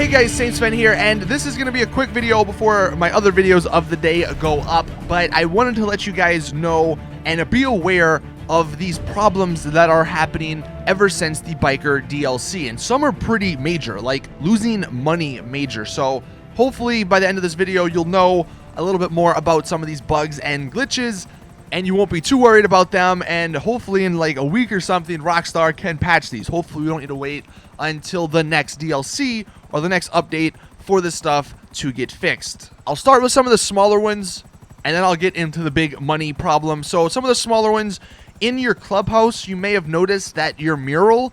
Hey guys, Saintsfan here, and this is going to be a quick video before my other videos of the day go up, but I wanted to let you guys know and be aware of these problems that are happening ever since the biker DLC, and some are pretty major, like losing money major. So hopefully by the end of this video you'll know a little bit more about some of these bugs and glitches, and you won't be too worried about them, and hopefully in like a week or something Rockstar can patch these. Hopefully we don't need to wait until the next DLC or the next update for this stuff to get fixed. I'll start with some of the smaller ones, and then I'll get into the big money problem. So some of the smaller ones, in your clubhouse, you may have noticed that your mural,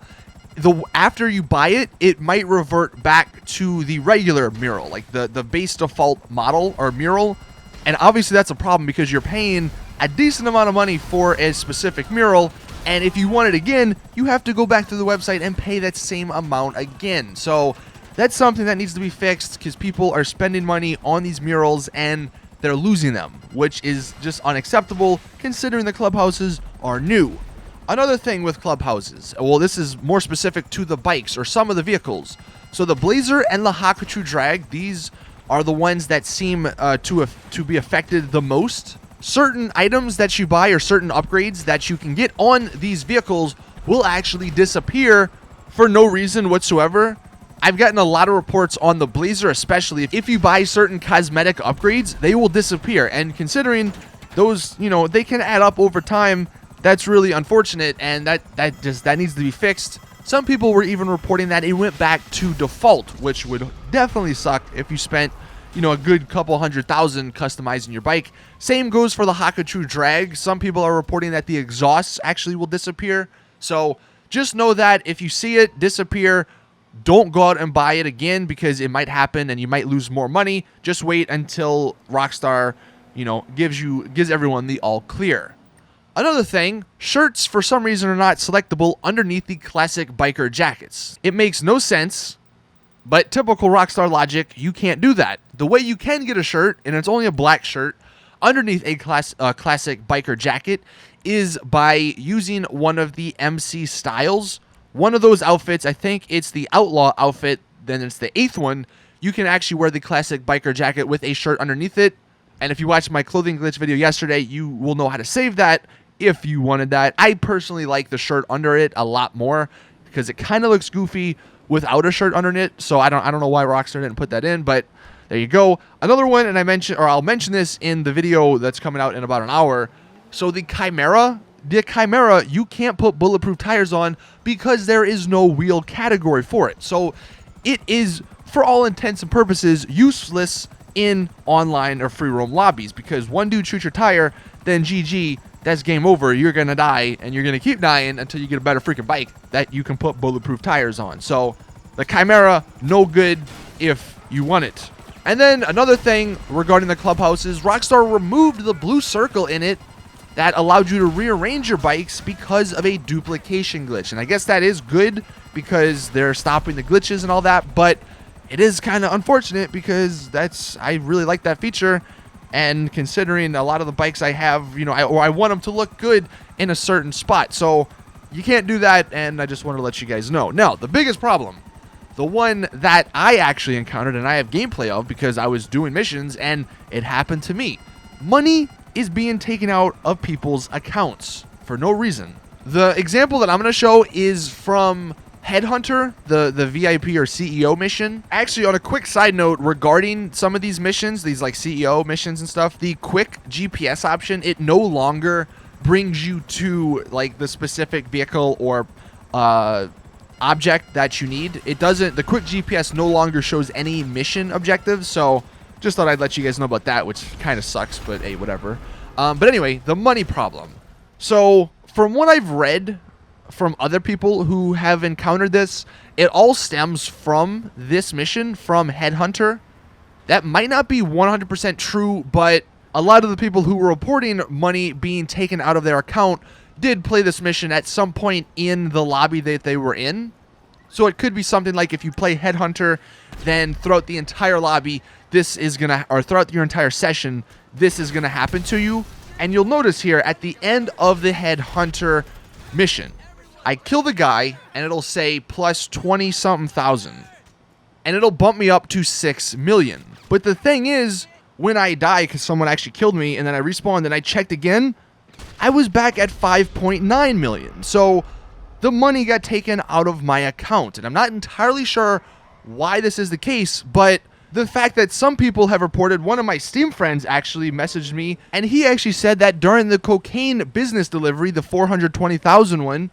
after you buy it, it might revert back to the regular mural, like the base default model or mural. And obviously that's a problem because you're paying a decent amount of money for a specific mural, and if you want it again, you have to go back to the website and pay that same amount again. So that's something that needs to be fixed because people are spending money on these murals and they're losing them, which is just unacceptable considering the clubhouses are new. Another thing with clubhouses, well, this is more specific to the bikes or some of the vehicles. So the Blazer and the Hakuchu Drag, these are the ones that seem to be affected the most. Certain items that you buy or certain upgrades that you can get on these vehicles will actually disappear for no reason whatsoever. I've gotten a lot of reports on the Blazer, especially if you buy certain cosmetic upgrades, they will disappear. And considering those, you know, they can add up over time, that's really unfortunate, and that needs to be fixed. Some people were even reporting that it went back to default, which would definitely suck if you spent, you know, a good couple $100,000 customizing your bike. Same goes for the Hakuchu Drag. Some people are reporting that the exhausts actually will disappear. So just know that if you see it disappear, don't go out and buy it again because it might happen and you might lose more money. Just wait until Rockstar, you know, gives everyone the all clear. Another thing, shirts for some reason are not selectable underneath the classic biker jackets. It makes no sense, but typical Rockstar logic, you can't do that. The way you can get a shirt, and it's only a black shirt, underneath a classic biker jacket is by using one of the MC styles. One of those outfits, I think it's the Outlaw outfit, then it's the 8th one, you can actually wear the classic biker jacket with a shirt underneath it. And if you watched my clothing glitch video yesterday, you will know how to save that if you wanted that. I personally like the shirt under it a lot more because it kind of looks goofy without a shirt underneath, so I don't know why Rockstar didn't put that in, but there you go. Another one, and I'll mention this in the video that's coming out in about an hour. So the Chimera, you can't put bulletproof tires on because there is no wheel category for it. So it is, for all intents and purposes, useless in online or free roam lobbies because one dude shoots your tire, then GG, that's game over. You're going to die, and you're going to keep dying until you get a better freaking bike that you can put bulletproof tires on. So the Chimera, no good if you want it. And then another thing regarding the clubhouses, Rockstar removed the blue circle in it that allowed you to rearrange your bikes because of a duplication glitch. And I guess that is good because they're stopping the glitches and all that, but it is kind of unfortunate because I really like that feature. And considering a lot of the bikes I have, you know, I want them to look good in a certain spot. So you can't do that, and I just wanted to let you guys know. Now, the biggest problem, the one that I actually encountered and I have gameplay of because I was doing missions and it happened to me. Money is being taken out of people's accounts for no reason. The example that I'm going to show is from Headhunter, the VIP or CEO mission. Actually, on a quick side note regarding some of these missions, these like CEO missions and stuff, the quick GPS option, it no longer brings you to like the specific vehicle or object that you need. It doesn't, the quick GPS no longer shows any mission objectives, so just thought I'd let you guys know about that, which kind of sucks, but hey, whatever. But anyway, the money problem. So from what I've read from other people who have encountered this, it all stems from this mission from Headhunter. That might not be 100% true, but a lot of the people who were reporting money being taken out of their account did play this mission at some point in the lobby that they were in. So it could be something like if you play Headhunter, then throughout the entire lobby, this is gonna, or throughout your entire session, this is gonna happen to you. And you'll notice here at the end of the Headhunter mission, I kill the guy and it'll say plus 20 something thousand. and it'll bump me up to 6 million. But the thing is, when I die because someone actually killed me and then I respawned and I checked again, I was back at 5.9 million. So the money got taken out of my account, and I'm not entirely sure why this is the case, but the fact that some people have reported, one of my Steam friends actually messaged me, and he actually said that during the cocaine business delivery, the 420,000 one,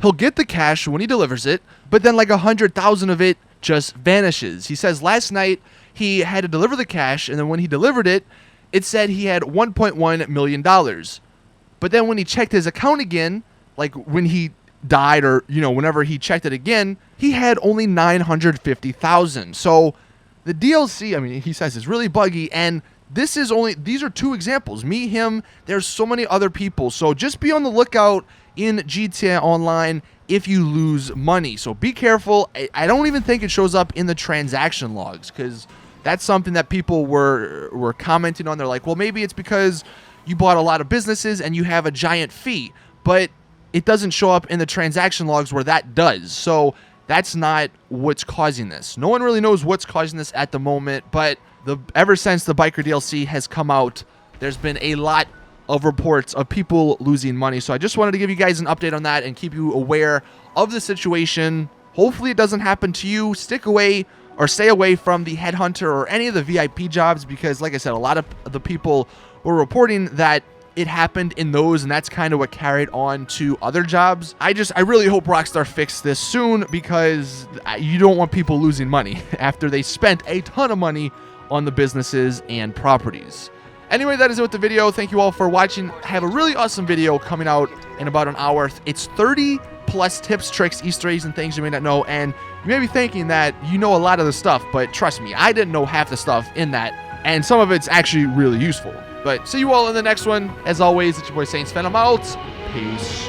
he'll get the cash when he delivers it, but then like 100,000 of it just vanishes. He says last night he had to deliver the cash, and then when he delivered it, it said he had $1.1 million. But then when he checked his account again, like when he died or, you know, whenever he checked it again, he had only 950,000. So the DLC, I mean, he says is really buggy, and these are 2 examples. Me, him, there's so many other people. So just be on the lookout in GTA Online if you lose money. So be careful. I don't even think it shows up in the transaction logs, because that's something that people were commenting on. They're like, well, maybe it's because you bought a lot of businesses and you have a giant fee, but it doesn't show up in the transaction logs where that does. So that's not what's causing this. No one really knows what's causing this at the moment, but ever since the Biker DLC has come out, there's been a lot of reports of people losing money. So I just wanted to give you guys an update on that and keep you aware of the situation. Hopefully it doesn't happen to you. Stick away or stay away from the headhunter or any of the VIP jobs, because like I said, a lot of the people were reporting that it happened in those, and that's kind of what carried on to other jobs. I really hope Rockstar fixes this soon, because you don't want people losing money after they spent a ton of money on the businesses and properties. Anyway, that is it with the video. Thank you all for watching. I have a really awesome video coming out in about an hour. It's 30 plus tips, tricks, Easter eggs, and things you may not know. And you may be thinking that you know a lot of the stuff, but trust me, I didn't know half the stuff in that, and some of it's actually really useful. But see you all in the next one. As always, it's your boy Saintsfan. I'm out. Peace.